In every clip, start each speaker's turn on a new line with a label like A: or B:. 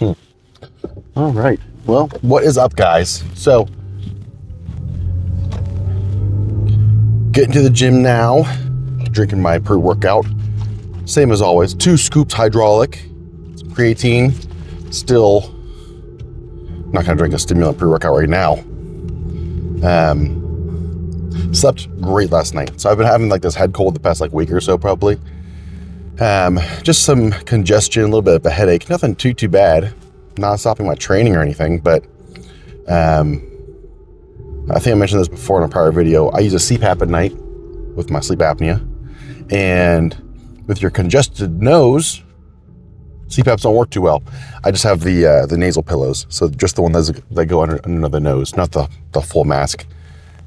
A: All right. Well, what is up, guys? So, getting to the gym now. Drinking my pre-workout. Same as always. 2 scoops hydraulic. Some creatine. Still not going to drink a stimulant pre-workout right now. Slept great last night. So I've been having like this head cold the past like week or so probably. Just some congestion, a little bit of a headache. Nothing too bad. Not stopping my training or anything, but I think I mentioned this before in a prior video. I use a CPAP at night with my sleep apnea, and with your congested nose, CPAPs don't work too well. I just have the nasal pillows, so just the one that go under the nose, not the full mask.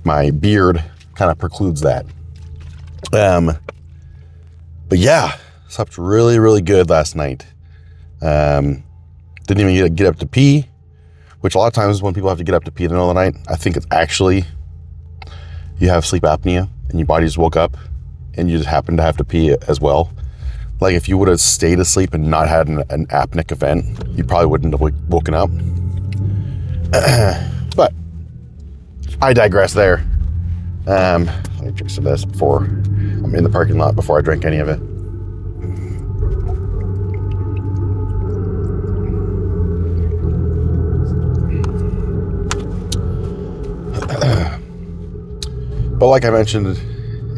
A: My beard kind of precludes that. But yeah, slept really good last night. Didn't even get up to pee, which a lot of times when people have to get up to pee in the middle of the night, I think it's actually you have sleep apnea and your body just woke up and you just happen to have to pee as well. Like if you would have stayed asleep and not had an apneic event, you probably wouldn't have woken up. But I digress there. Let me drink some of this before I'm in the parking lot before I drink any of it. But like I mentioned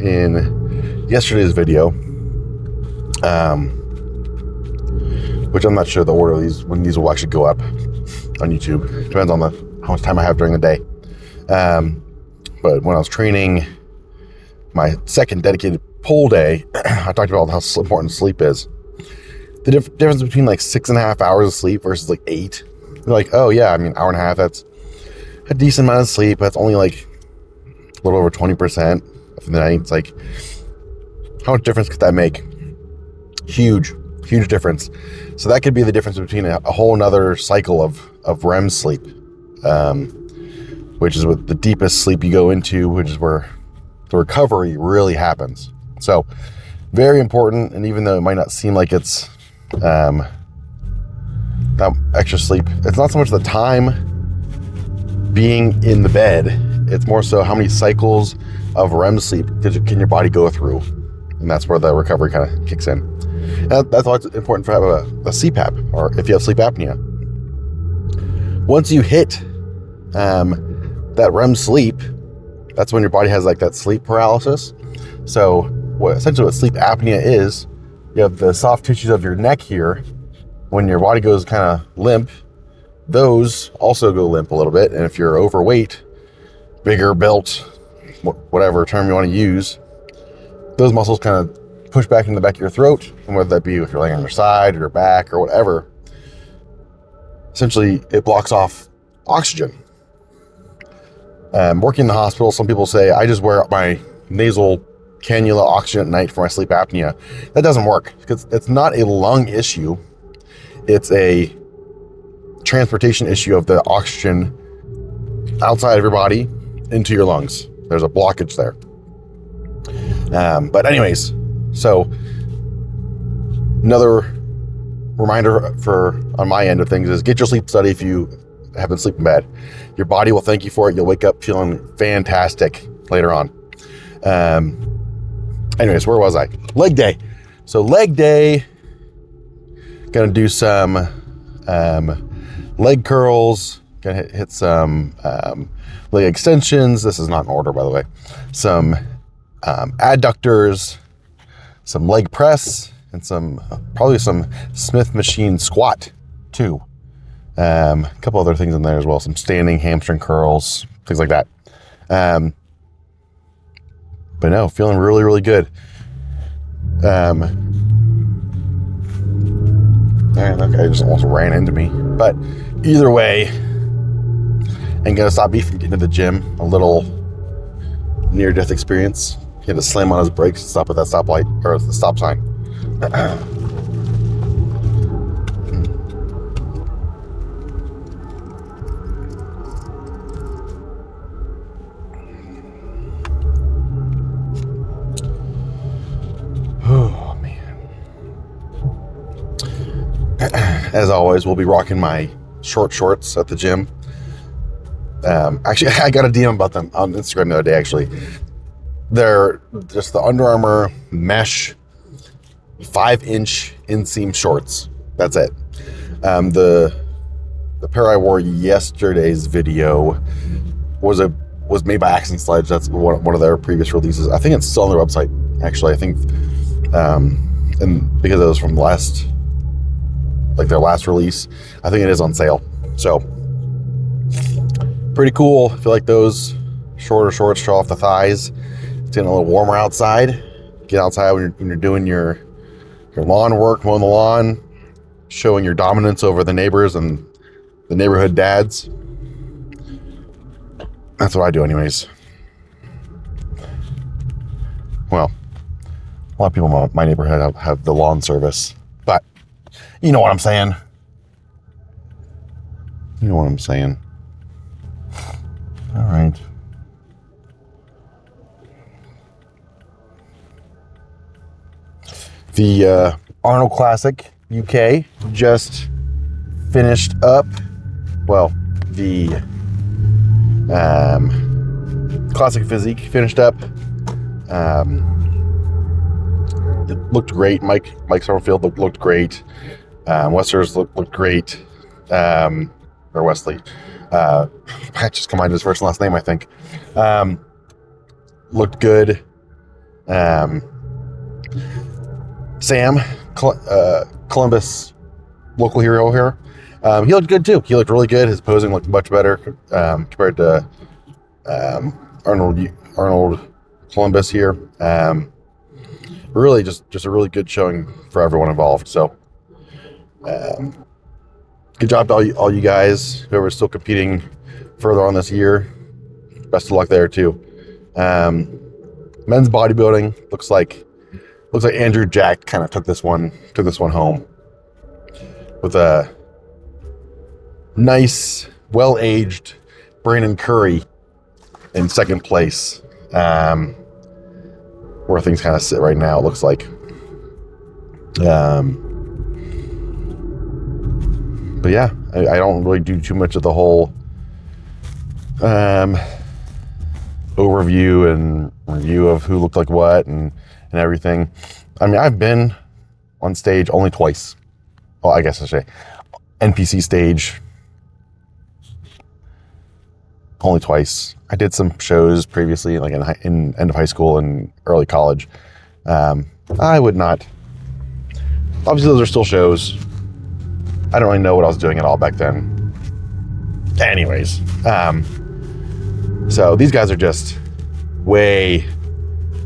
A: in yesterday's video, which I'm not sure the order of these, when these will actually go up on YouTube. Depends on how much time I have during the day. But when I was training my second dedicated pole day, I talked about how important sleep is. The difference between like 6.5 hours of sleep versus like 8. You're like, oh yeah, I mean, hour and a half, that's a decent amount of sleep. That's only like a little over 20% of the night. It's like, how much difference could that make? Huge difference. So that could be the difference between a whole nother cycle of REM sleep, which is what the deepest sleep you go into, which is where the recovery really happens. So very important. And even though it might not seem like it's that extra sleep, it's not so much the time being in the bed, it's more so how many cycles of REM sleep can your body go through. And that's where the recovery kind of kicks in. And that's why it's important to have a CPAP, or if you have sleep apnea. Once you hit that REM sleep, that's when your body has like that sleep paralysis. So essentially what sleep apnea is, you have the soft tissues of your neck here. When your body goes kind of limp, those also go limp a little bit. And if you're overweight, bigger, built, whatever term you want to use, those muscles kind of push back into the back of your throat. And whether that be if you're laying on your side or your back or whatever, essentially it blocks off oxygen. Working in the hospital, some people say, I just wear my nasal cannula oxygen at night for my sleep apnea. That doesn't work because it's not a lung issue. It's a transportation issue of the oxygen outside of your body into your lungs. There's a blockage there. But anyways, so another reminder on my end of things is get your sleep study if you haven't sleeping bad. Your body will thank you for it. You'll wake up feeling fantastic later on. Anyways, where was I? Leg day. So leg day, gonna do some leg curls, gonna hit some leg extensions. This is not in order, by the way. Some adductors, some leg press, and probably some Smith machine squat too. A couple other things in there as well. Some standing hamstring curls, things like that. But no, feeling really good. That guy just almost ran into me. But either way, ain't gonna stop me from getting to the gym. A little near-death experience. He had to slam on his brakes to stop at that stoplight, or the stop sign. Oh, man. as always, we'll be rocking my short shorts at the gym. Actually, I got a DM about them on Instagram the other day, actually. They're just the Under Armour mesh 5-inch inseam shorts. That's it. The pair I wore yesterday's video was made by Axe and Sledge. That's one of their previous releases. I think it's still on their website, actually. I think, and because it was from their last release, I think it is on sale. So, pretty cool. I feel like those shorter shorts show off the thighs. It's getting a little warmer outside. Get outside when you're doing your lawn work, mowing the lawn, showing your dominance over the neighbors and the neighborhood dads. That's what I do anyways. Well, a lot of people in my neighborhood have the lawn service, but you know what I'm saying. You know what I'm saying. All right. The Arnold Classic UK just finished up. Well, the Classic Physique finished up. It looked great. Mike Summerfield looked great. Wester's looked great. Or Wesley. I just combined his first and last name, I think. Looked good. Sam, Columbus local hero here. He looked good too. He looked really good. His posing looked much better compared to Arnold Columbus here. Really just a really good showing for everyone involved. So good job to all you guys, whoever's still competing further on this year. Best of luck there too. Men's bodybuilding looks like Andrew Jack kind of took this one home with a nice, well-aged Brandon Curry in second place, where things kind of sit right now, it looks like. But yeah, I don't really do too much of the whole overview and review of who looked like what and everything. I mean, I've been on stage only twice. Well, I guess I should say NPC stage only twice. I did some shows previously, like in end of high school and early college. I would not. Obviously, those are still shows. I don't really know what I was doing at all back then. Anyways, so these guys are just way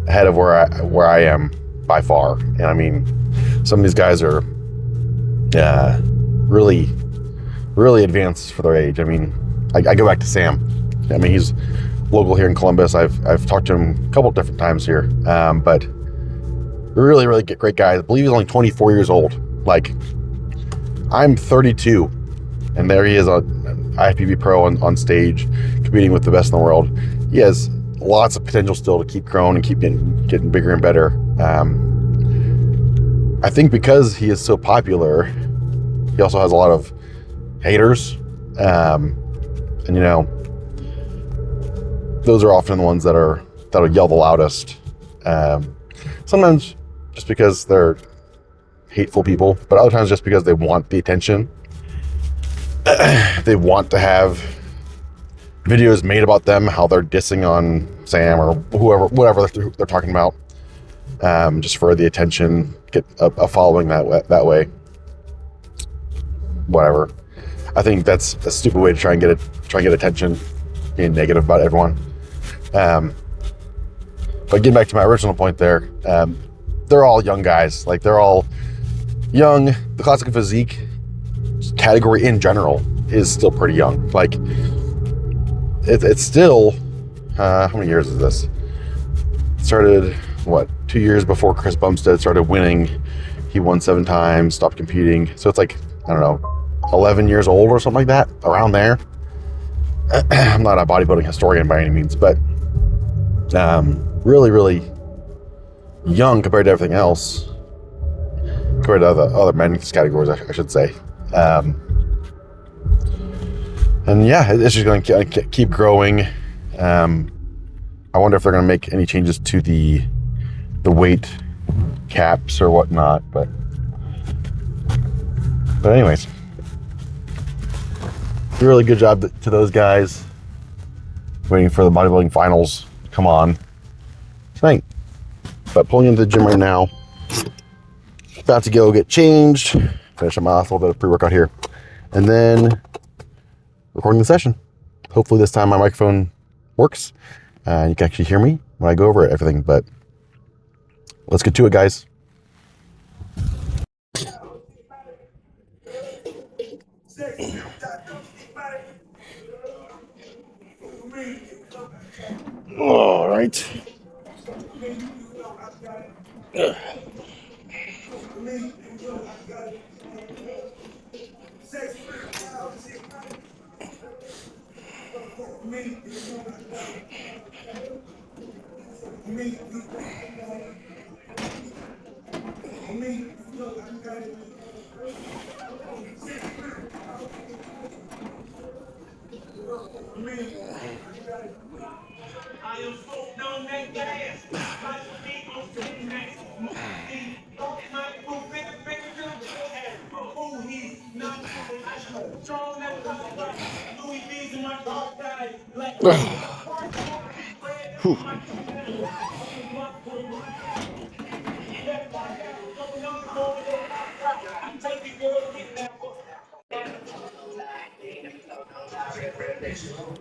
A: ahead of where I am by far. And I mean, some of these guys are really, really advanced for their age. I mean, I go back to Sam. I mean, he's local here in Columbus. I've talked to him a couple of different times here, but really, really great guy. I believe he's only 24 years old. Like, I'm 32, and there he is on IFBB Pro on stage, competing with the best in the world. He has lots of potential still to keep growing and keep getting bigger and better. I think because he is so popular, he also has a lot of haters, and you know, those are often the ones that'll yell the loudest. Sometimes just because they're hateful people, but other times just because they want the attention. They want to have videos made about them, how they're dissing on Sam or whatever they're talking about, just for the attention, get a following that way. Whatever. I think that's a stupid way to try and get attention, being negative about everyone. But getting back to my original point there, they're all young guys. Like, they're all young. The Classic Physique category in general is still pretty young. Like, it's still, how many years is this? It started, 2 years before Chris Bumstead started winning. He won 7 times, stopped competing. So it's like, I don't know, 11 years old or something like that, around there. I'm not a bodybuilding historian by any means, but really, really young compared to everything else. compared to other men's categories, I should say. And yeah, it's just going to keep growing. I wonder if they're going to make any changes to the weight caps or whatnot. But anyways, really good job to those guys. Waiting for the bodybuilding finals to come on tonight. But pulling into the gym right now. About to go get changed. Finish up my last little bit of pre-workout here. And then recording the session. Hopefully this time my microphone works. You can actually hear me when I go over everything. But let's get to it, guys. All right.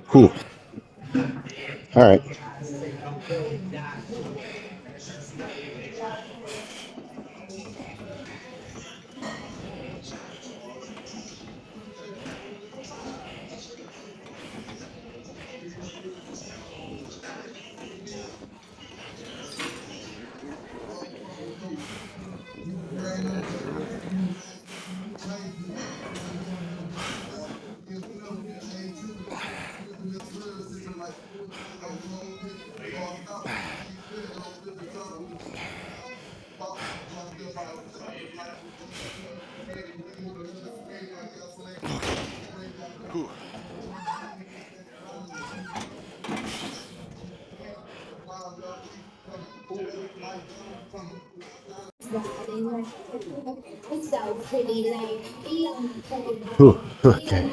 A: Cool. All right. Ooh, okay.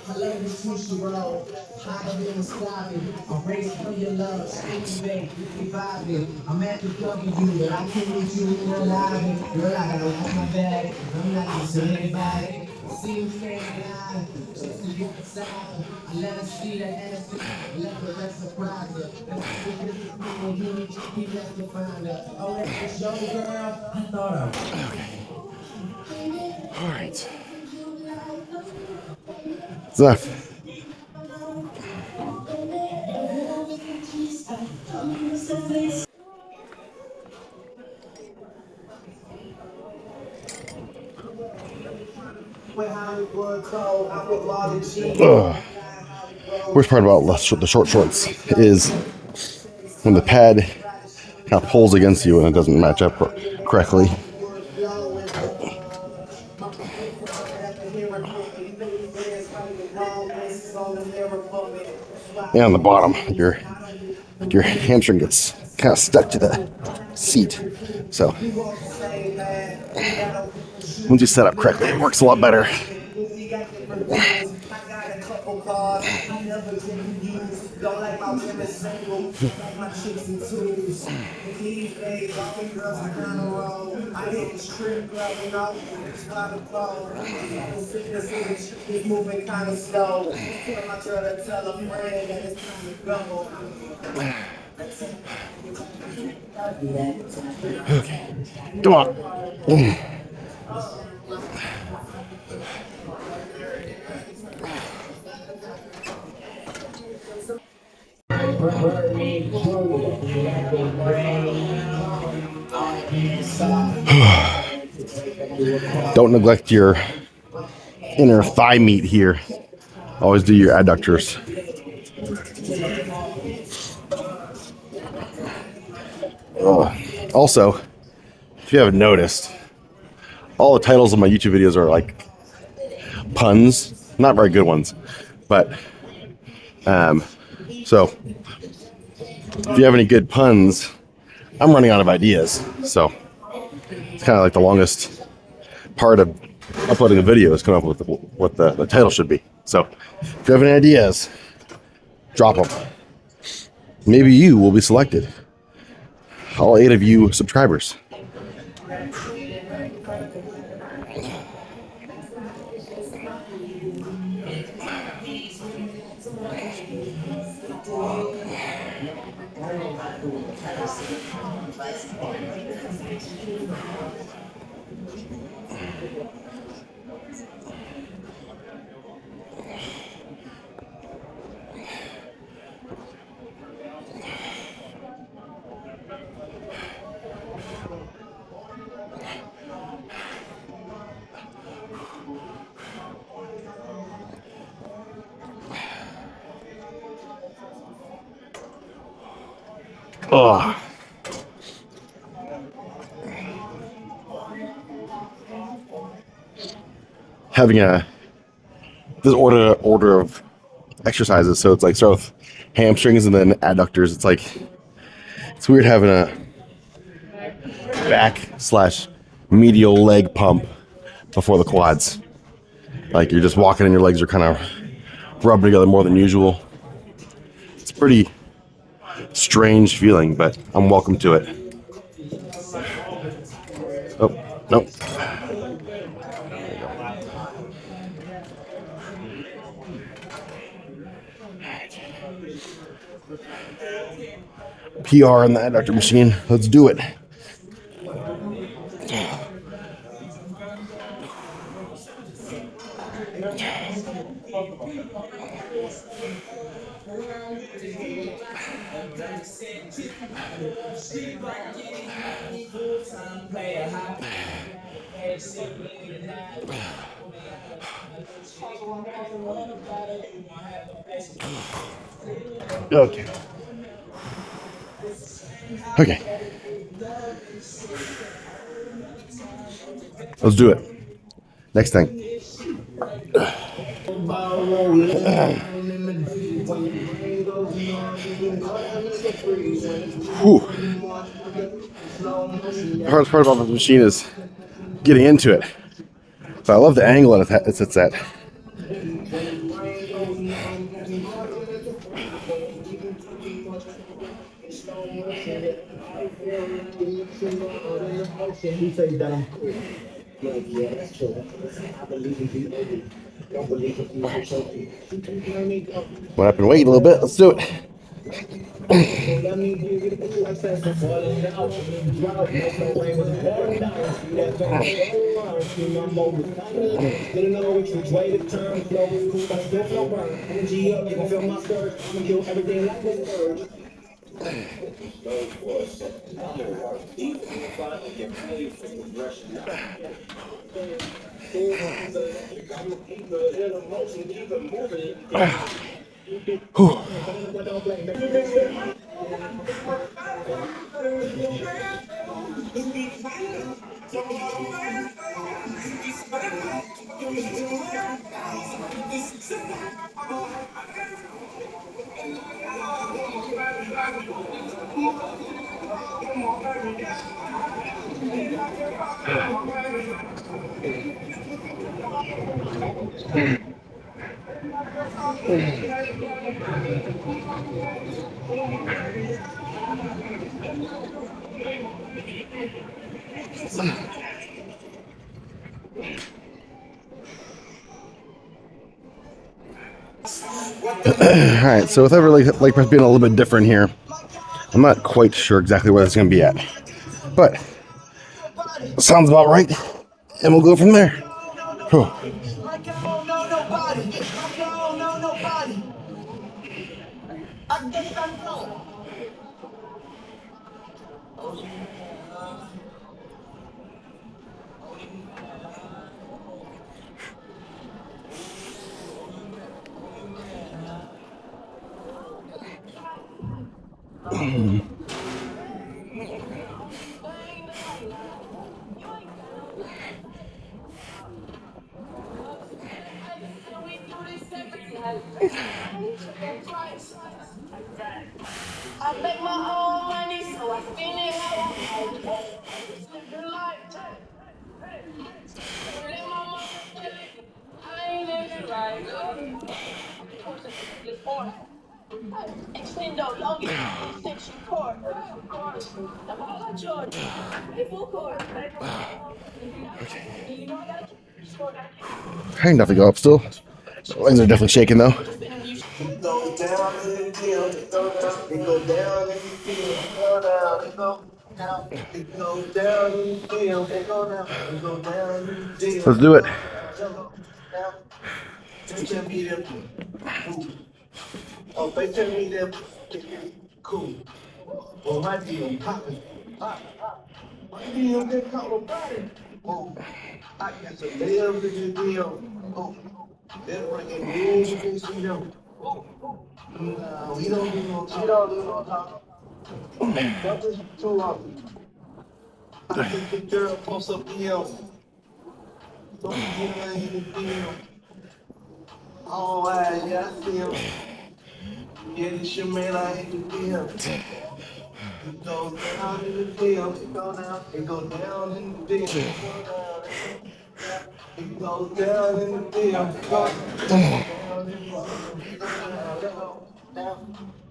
B: I love the sushi roll, hotter than wasabi. I'm ready for your love, stimulate, we vibing. I'm at the W, but I can meet you in the lobby. Girl, I gotta watch my bag, I'm not just anybody. See you standing line, just to get beside her. I let her see the Hennessy, let the rest surprise her. That's what this is when he left to find her. Oh, that's your girl, I thought I was.
A: All right. Enough. Worst part about the short shorts is when the pad kind of pulls against you and it doesn't match up correctly. And on the bottom, your hamstring gets kind of stuck to the seat. So once you set up correctly, it works a lot better. Okay, come on. Don't neglect your inner thigh meat here. Always do your adductors. Also, if you haven't noticed, all the titles of my YouTube videos are like puns, not very good ones, but so if you have any good puns, I'm running out of ideas. So it's kind of like the longest part of uploading a video is coming up with what the title should be. So if you have any ideas, drop them. Maybe you will be selected. All 8 of you subscribers. Ugh. Having this order of exercises, so it's like start with hamstrings and then adductors. It's weird having a back / medial leg pump before the quads. Like you're just walking and your legs are kind of rubbing together more than usual. It's a pretty strange feeling, but I'm welcome to it. Oh, nope. PR in the adductor machine. Let's do it. Okay. Okay. Let's do it. Next thing. Whew. The hardest part about this machine is getting into it. So I love the angle it sits at. Well, I've been waiting a little bit. Let's do it. Alright, so with every leg press being a little bit different here, I'm not quite sure exactly where it's going to be at. But it sounds about right, and we'll go from there. Whew.
B: I make my own money, so I spend it how I like. Living life, let my mama tell it. I ain't living right. Extendo, yogi, extension cord. Georgia, full cord.
A: I can definitely go up still. Legs are definitely shaking though.
B: It goes down in the deal, it goes down, it goes down in the deal, it goes down, it goes down, it goes down in the deal, it goes down, it goes down in the deal.
A: Let's do it.
B: They tell me that cool. Oh, they tell me that cool. Well, my deal popping. My deal get caught on body. Oh, I got some deals in the deal. Oh, they're bringing rules against me. No, we don't do no talk. That was too often. I think the girl posts up deal. Don't get her in the deal. Oh, yeah, I see him. Yeah, this your man, I hate the deal. It goes down in the deal. It go down. It go down in the deal. It goes down in the deal. It goes down in the deal.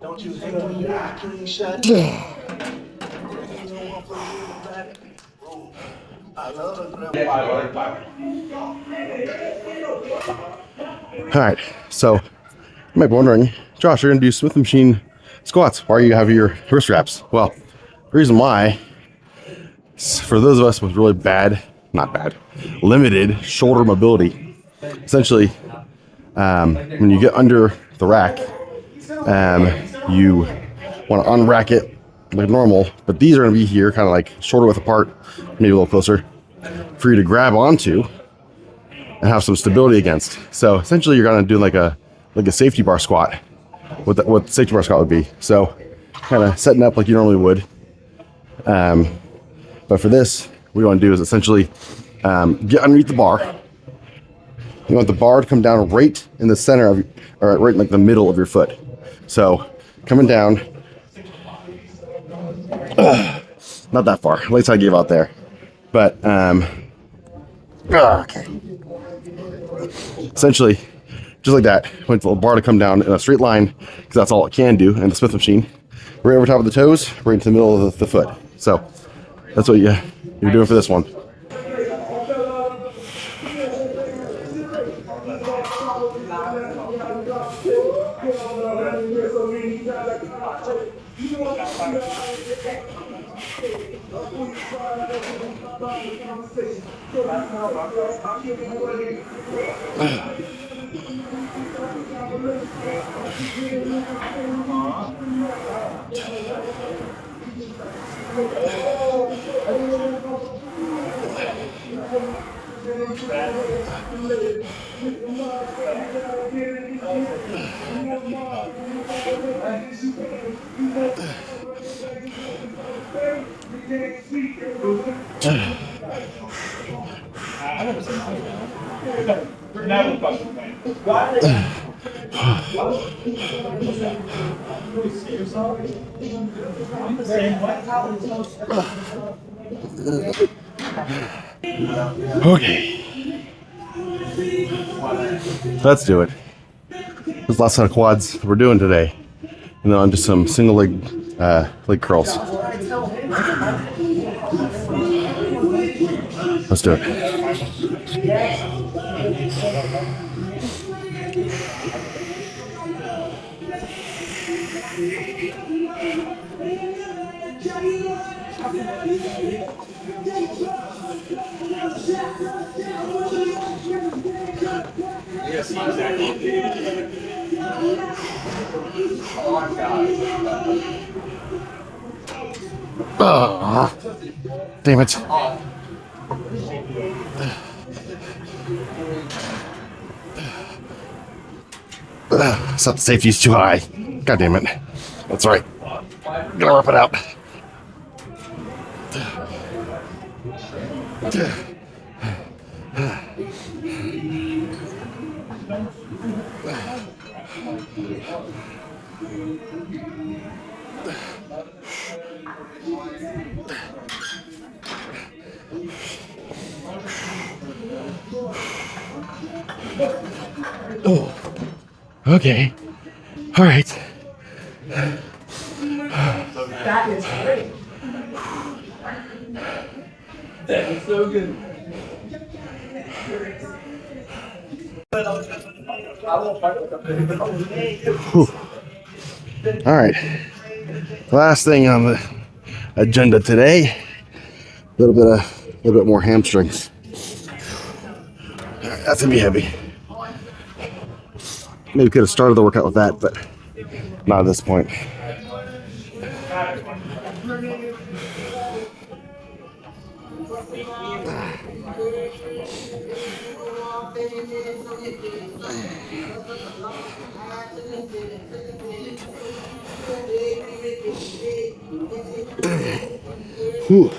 B: Don't you hate when you get a clean shot? I love the grandma.
A: All right, so you might be wondering, Josh, you're gonna do Smith machine squats. Why do you have your wrist wraps? Well, the reason why is for those of us with really limited shoulder mobility. Essentially, when you get under the rack, you want to unrack it like normal, but these are going to be here kind of like shoulder width apart, maybe a little closer, for you to grab onto and have some stability against. So essentially you're going to do like a safety bar squat, what the safety bar squat would be. So kind of setting up like you normally would. But for this, what you want to do is essentially get underneath the bar. You want the bar to come down right in the center of, or right in like the middle of your foot. So coming down, not that far. At least I gave out there. But okay. Essentially, just like that, want the bar to come down in a straight line because that's all it can do in the Smith machine. Right over top of the toes, right into the middle of the foot. So that's what you're doing for this one. Okay, let's do it. This is the last set of quads we're doing today, and then on just some single leg curls. Let's do it. Oh, damn it. Set the safety's too high. God damn it. That's right. Gonna rip it out. Oh, okay. All right.
B: That is great. That is so good.
A: Whew. All right. Last thing on the agenda today. A little bit more hamstrings. All right, that's gonna be heavy. Maybe could have started the workout with that, but not at this point. Whew.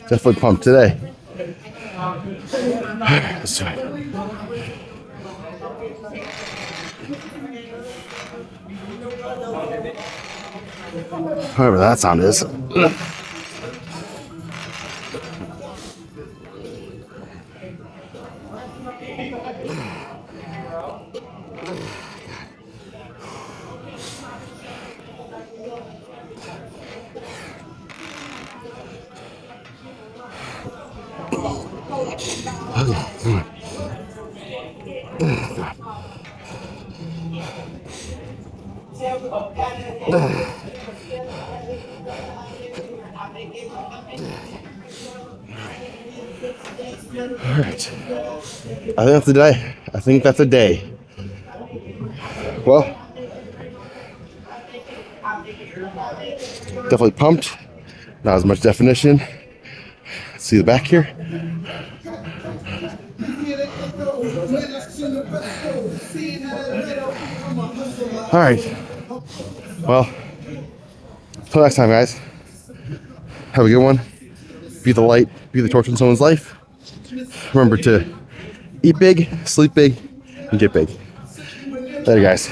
A: Definitely pumped today. Let's do it. Whatever that sound is. All right. I think that's a day. I think that's a day. Well, definitely pumped. Not as much definition. See the back here. All right. Well, until next time, guys. Have a good one. Be the light, be the torch in someone's life. Remember to eat big, sleep big, and get big. Later, guys.